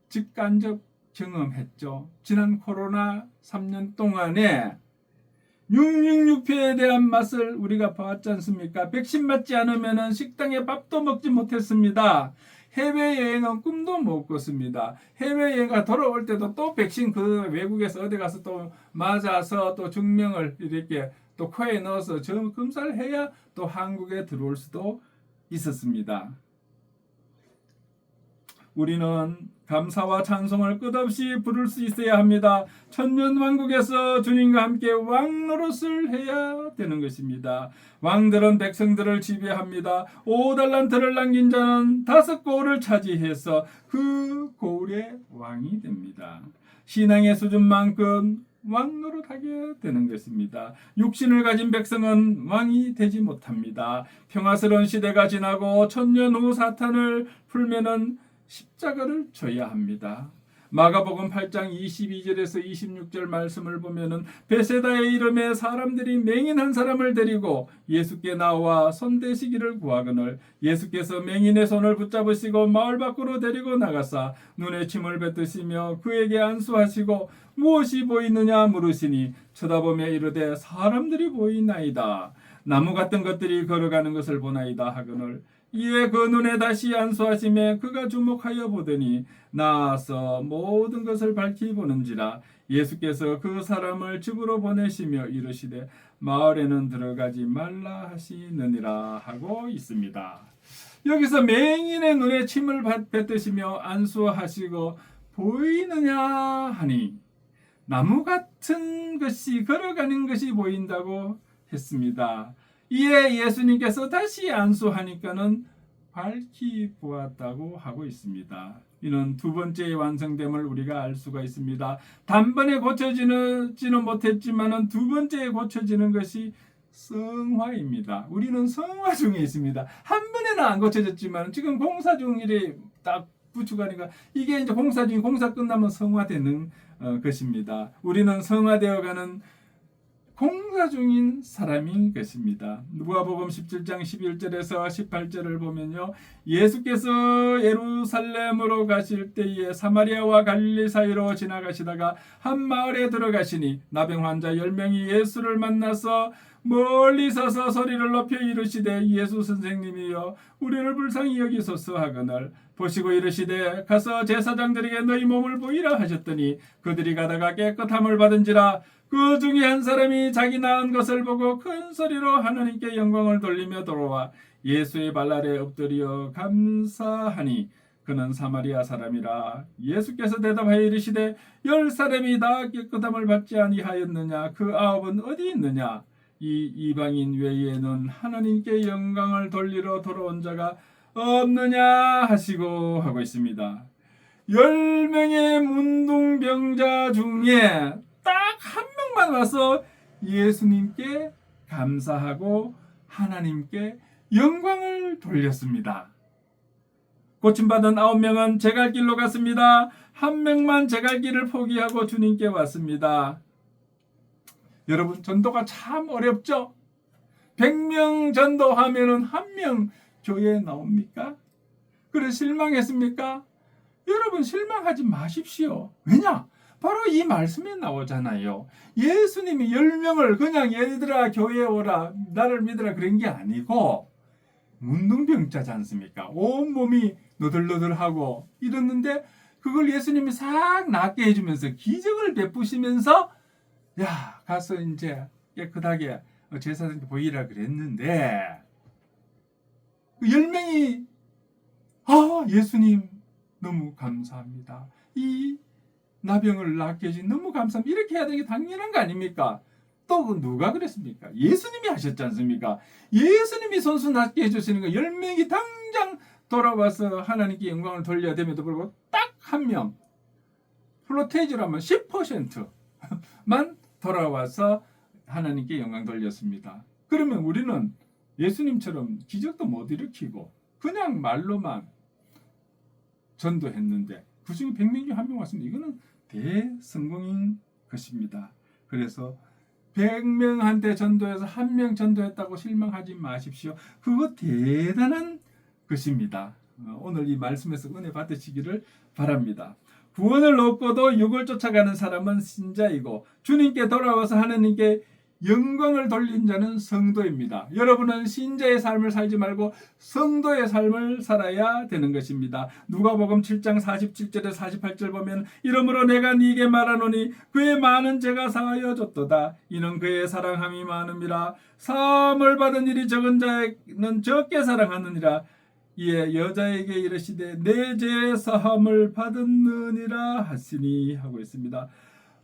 직간접 경험했죠. 지난 코로나 3년 동안에 666표에 대한 맛을 우리가 봤지 않습니까? 백신 맞지 않으면 식당에 밥도 먹지 못했습니다. 해외여행은 꿈도 못 꿨습니다. 해외여행가 돌아올 때도 또 백신 그 외국에서 어디 가서 또 맞아서 또 증명을 이렇게 또 코에 넣어서 검사를 해야 또 한국에 들어올 수도 있었습니다. 우리는 감사와 찬송을 끝없이 부를 수 있어야 합니다. 천년왕국에서 주님과 함께 왕노릇을 해야 되는 것입니다. 왕들은 백성들을 지배합니다. 5달란트를 남긴 자는 5고을을 차지해서 그 고을의 왕이 됩니다. 신앙의 수준만큼 왕노릇하게 되는 것입니다. 육신을 가진 백성은 왕이 되지 못합니다. 평화스러운 시대가 지나고 천년 후 사탄을 풀면은 십자가를 져야 합니다. 마가복음 8장 22절에서 26절 말씀을 보면은 베세다의 이름에 사람들이 맹인 한 사람을 데리고 예수께 나와 손대시기를 구하거늘 예수께서 맹인의 손을 붙잡으시고 마을 밖으로 데리고 나가사 눈에 침을 뱉으시며 그에게 안수하시고 무엇이 보이느냐 물으시니 쳐다보며 이르되 사람들이 보이나이다. 나무 같은 것들이 걸어가는 것을 보나이다 하거늘 이에 그 눈에 다시 안수하심에 그가 주목하여 보더니 나아서 모든 것을 밝히 보는지라. 예수께서 그 사람을 집으로 보내시며 이르시되 마을에는 들어가지 말라 하시느니라 하고 있습니다. 여기서 맹인의 눈에 침을 뱉으시며 안수하시고 보이느냐 하니 나무 같은 것이 걸어가는 것이 보인다고 했습니다. 이에 예수님께서 다시 안수하니까는 밝히 보았다고 하고 있습니다. 이는 두 번째의 완성됨을 우리가 알 수가 있습니다. 단번에 고쳐지지는 못했지만 두 번째에 고쳐지는 것이 성화입니다. 우리는 성화 중에 있습니다. 한 번에는 안 고쳐졌지만 지금 공사 중이래 딱 구축하니까 이게 이제 공사 끝나면 성화되는 것입니다. 우리는 성화되어가는 공사 중인 사람인 것입니다. 누가복음 17장 11절에서 18절을 보면요. 예수께서 예루살렘으로 가실 때에 사마리아와 갈릴리 사이로 지나가시다가 한 마을에 들어가시니 나병 환자 10명이 예수를 만나서 멀리 서서 소리를 높여 이르시되 예수 선생님이여 우리를 불쌍히 여기소서 하거늘 보시고 이르시되 가서 제사장들에게 너희 몸을 보이라 하셨더니 그들이 가다가 깨끗함을 받은지라. 그 중에 한 사람이 자기 나은 것을 보고 큰 소리로 하나님께 영광을 돌리며 돌아와 예수의 발 아래 엎드려 감사하니 그는 사마리아 사람이라. 예수께서 대답하여 이르시되 10사람이 다 깨끗함을 받지 아니하였느냐? 그 9은 어디 있느냐? 이 이방인 외에는 하나님께 영광을 돌리러 돌아온 자가 없느냐 하시고 하고 있습니다. 10명의 문둥병자 중에 딱 한 명만 와서 예수님께 감사하고 하나님께 영광을 돌렸습니다. 고침받은 9명은 제 갈 길로 갔습니다. 한 명만 제 갈 길을 포기하고 주님께 왔습니다. 여러분, 전도가 참 어렵죠? 100명 전도하면은 한 명 교회에 나옵니까? 그래 실망했습니까? 여러분 실망하지 마십시오. 왜냐? 바로 이 말씀에 나오잖아요. 예수님이 10명을 그냥 얘들아 교회에 오라 나를 믿으라 그런 게 아니고 문둥병자지 않습니까? 온몸이 너덜너덜하고 이랬는데 그걸 예수님이 싹 낫게 해주면서 기적을 베푸시면서 야 가서 이제 깨끗하게 제사장한테 보이라 그랬는데 그 10명이 예수님 너무 감사합니다. 이 나병을 낫게 해주신 너무 감사합니다. 이렇게 해야 되는 게 당연한 거 아닙니까? 또 누가 그랬습니까? 예수님이 하셨지 않습니까? 예수님이 손수 낫게 해주시는 거 10명이 당장 돌아와서 하나님께 영광을 돌려야 됨에도 불구하고 딱 한 명 플로테이즈라면 10%만 돌아와서 하나님께 영광 돌렸습니다. 그러면 우리는 예수님처럼 기적도 못 일으키고 그냥 말로만 전도했는데 그중에 100명 중에 한 명 왔습니다. 이거는 대성공인 것입니다. 그래서 100명한테 전도해서 한 명 전도했다고 실망하지 마십시오. 그거 대단한 것입니다. 오늘 이 말씀에서 은혜 받으시기를 바랍니다. 구원을 얻고도 육을 쫓아가는 사람은 신자이고 주님께 돌아와서 하나님께 영광을 돌린 자는 성도입니다. 여러분은 신자의 삶을 살지 말고 성도의 삶을 살아야 되는 것입니다. 누가복음 7장 47절에 48절 보면 이러므로 내가 네게 말하노니 그의 많은 죄가 사하여 줬도다. 이는 그의 사랑함이 많음이라. 사함을 받은 일이 적은 자는 적게 사랑하느니라. 이에 여자에게 이르시되 내 죄 사함을 받았느니라 하시니 하고 있습니다.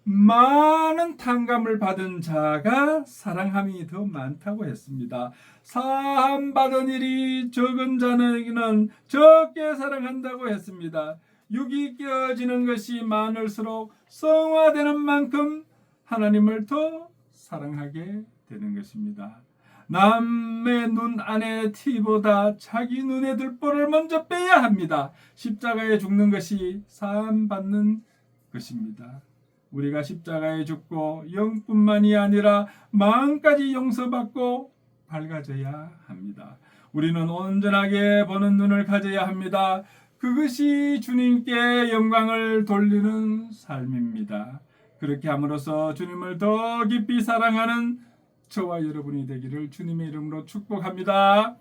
많은 탕감을 받은 자가 사랑함이 더 많다고 했습니다. 사함 받은 일이 적은 자는 적게 사랑한다고 했습니다. 육이 깨어지는 것이 많을수록 성화되는 만큼 하나님을 더 사랑하게 되는 것입니다. 남의 눈 안의 티보다 자기 눈에 들보를 먼저 빼야 합니다. 십자가에 죽는 것이 사함 받는 것입니다. 우리가 십자가에 죽고 영뿐만이 아니라 마음까지 용서받고 밝아져야 합니다. 우리는 온전하게 보는 눈을 가져야 합니다. 그것이 주님께 영광을 돌리는 삶입니다. 그렇게 함으로써 주님을 더 깊이 사랑하는 저와 여러분이 되기를 주님의 이름으로 축복합니다.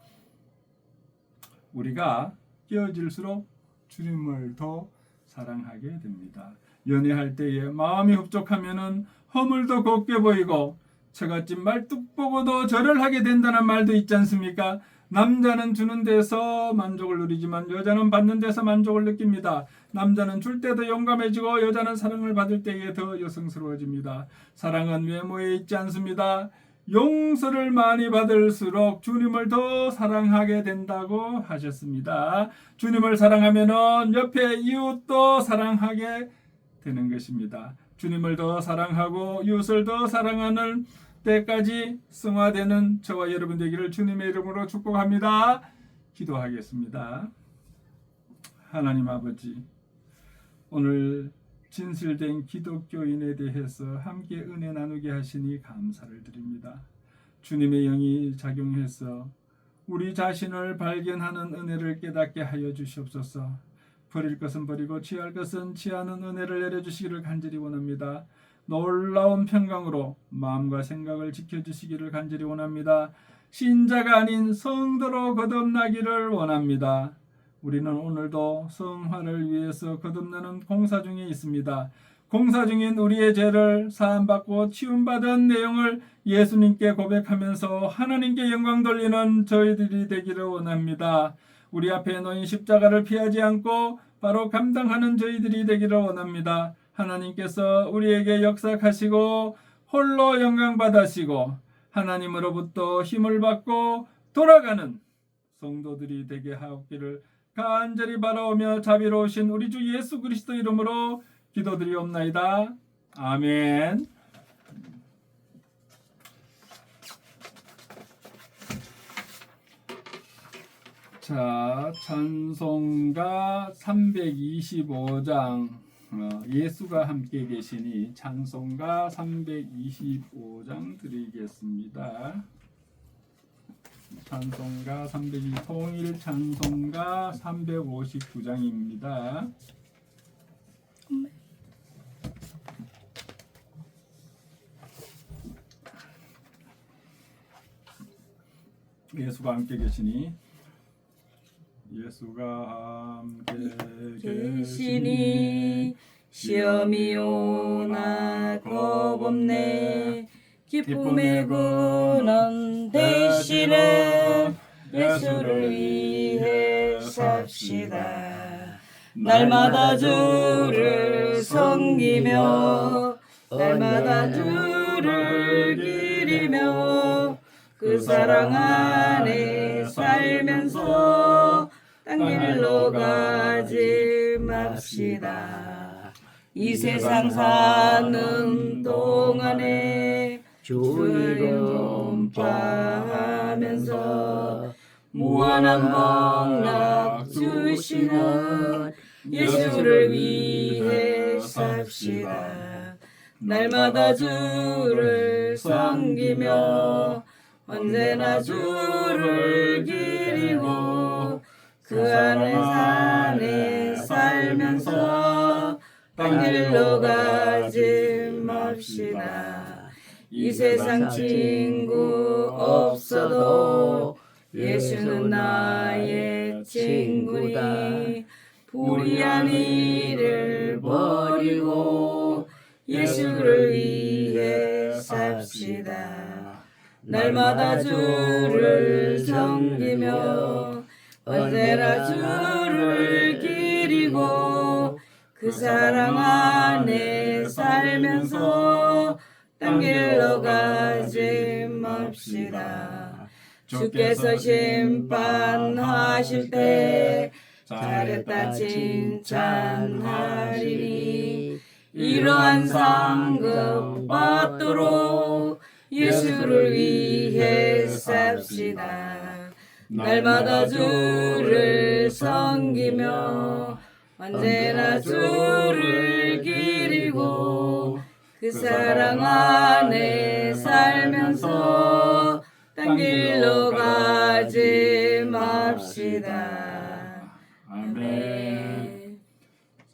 우리가 깨어질수록 주님을 더 사랑하게 됩니다. 연애할 때에 마음이 흡족하면은 허물도 곱게 보이고 처갓집 말뚝 보고도 절을 하게 된다는 말도 있지 않습니까? 남자는 주는 데서 만족을 누리지만 여자는 받는 데서 만족을 느낍니다. 남자는 줄 때도 용감해지고 여자는 사랑을 받을 때에 더 여성스러워집니다. 사랑은 외모에 있지 않습니다. 용서를 많이 받을수록 주님을 더 사랑하게 된다고 하셨습니다. 주님을 사랑하면은 옆에 이웃도 사랑하게 되는 것입니다. 주님을 더 사랑하고 이웃을 더 사랑하는 때까지 승화되는 저와 여러분 되기를 주님의 이름으로 축복합니다. 기도하겠습니다. 하나님 아버지, 오늘 진실된 기독교인에 대해서 함께 은혜 나누게 하시니 감사를 드립니다. 주님의 영이 작용해서 우리 자신을 발견하는 은혜를 깨닫게 하여 주시옵소서. 버릴 것은 버리고 취할 것은 취하는 은혜를 내려주시기를 간절히 원합니다. 놀라운 평강으로 마음과 생각을 지켜주시기를 간절히 원합니다. 신자가 아닌 성도로 거듭나기를 원합니다. 우리는 오늘도 성화를 위해서 거듭나는 공사 중에 있습니다. 공사 중인 우리의 죄를 사함받고 치움받은 내용을 예수님께 고백하면서 하나님께 영광 돌리는 저희들이 되기를 원합니다. 우리 앞에 놓인 십자가를 피하지 않고 바로 감당하는 저희들이 되기를 원합니다. 하나님께서 우리에게 역사하시고 홀로 영광 받으시고 하나님으로부터 힘을 받고 돌아가는 성도들이 되게 하옵기를 간절히 바라오며 자비로우신 우리 주 예수 그리스도 이름으로 기도드리옵나이다. 아멘. 자, 찬송가 325장 예수가 함께 계시니 찬송가 325장 드리겠습니다. 찬송가 302 통일 찬송가 359장입니다. 예수가 함께 계시니 예수가 함께 계시니 시험이 오나 겁없네. 기쁨의 근원 되시는 예수를 위해 삽시다. 날마다 주를 섬기며 날마다 주를 기리며 그 사랑 안에 살면서 딴 길로 가지 맙시다. 이 세상 사는 동안에 주를 전파하면서 무한한 복락 주시는 예수를 위해 삽시다. 날마다 주를 섬기며 언제나 주를 기리고 그 안에 산에 살면서 딴 길로 가지 맙시다. 이 세상 친구 없어도 예수는 나의 친구니 불의한 일을 버리고 예수를 위해 삽시다. 날마다 주를 섬기며 언제나 주를 기리고 그 사랑 안에 살면서 딴 길로 가지 맙시다. 주께서 심판하실 때 잘했다 칭찬하리니 이러한 상급 받도록 예수를 위해 삽시다. 날마다 주를 섬기며 언제나 주를 기리고 그 사랑 안에 살면서 딴 길로 가지 맙시다. 아멘.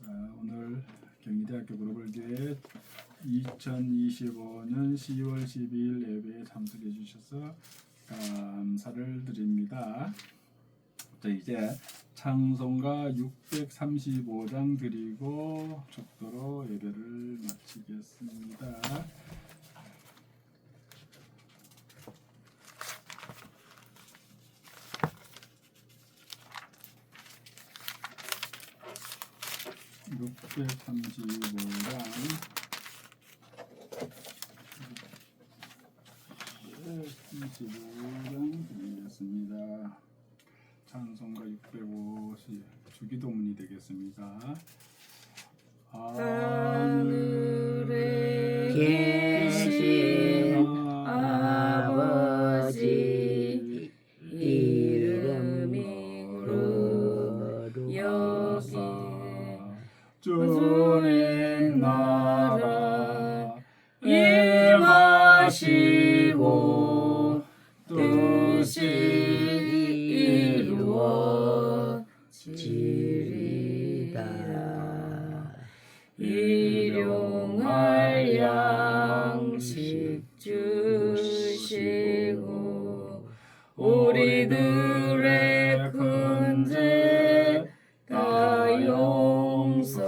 자, 오늘 경희대학교 글로벌교회 2025년 10월 12일 예배에 참석해 주셔서 감사를 드립니다. 자, 이제 찬송가 635장 드리고 축도로 예배를 마치겠습니다. 드리겠습니다. 찬송가 650 주기도문이 되겠습니다. 하늘에 계신 아버지 이름으로 여기에 주님 나라 임하시고 뜻이 이루어지리다. 일용할 양식 주시고 우리들의 큰 죄 다 용서하시고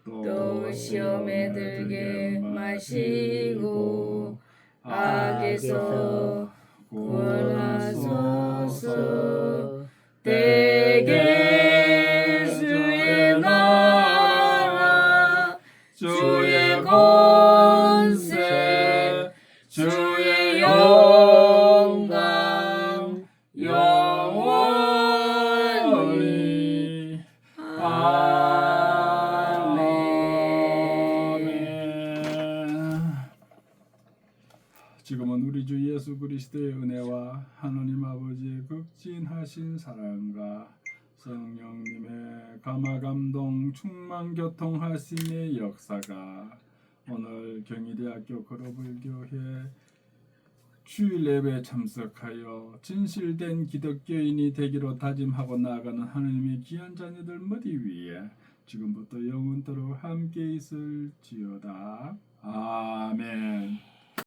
또 시험에 들게 마시고 악에서 구원하소서. 대개 주의 나라 주의 권세 주의 영광 영원히 아멘. 지금은 우리 주 예수 그리스도의 은혜와 하나님 아버지의 우리에게 극진하신 사랑과 성령님의 감화감동 충만 교통하심의 역사가 오늘 경희대학교 글로벌교회 주일 예배에 참석하여 진실된 기독교인이 되기로 다짐하고 나아가는 하나님의 귀한 자녀들 머리 위에 지금부터 영원토록 함께 있을지어다. 아멘.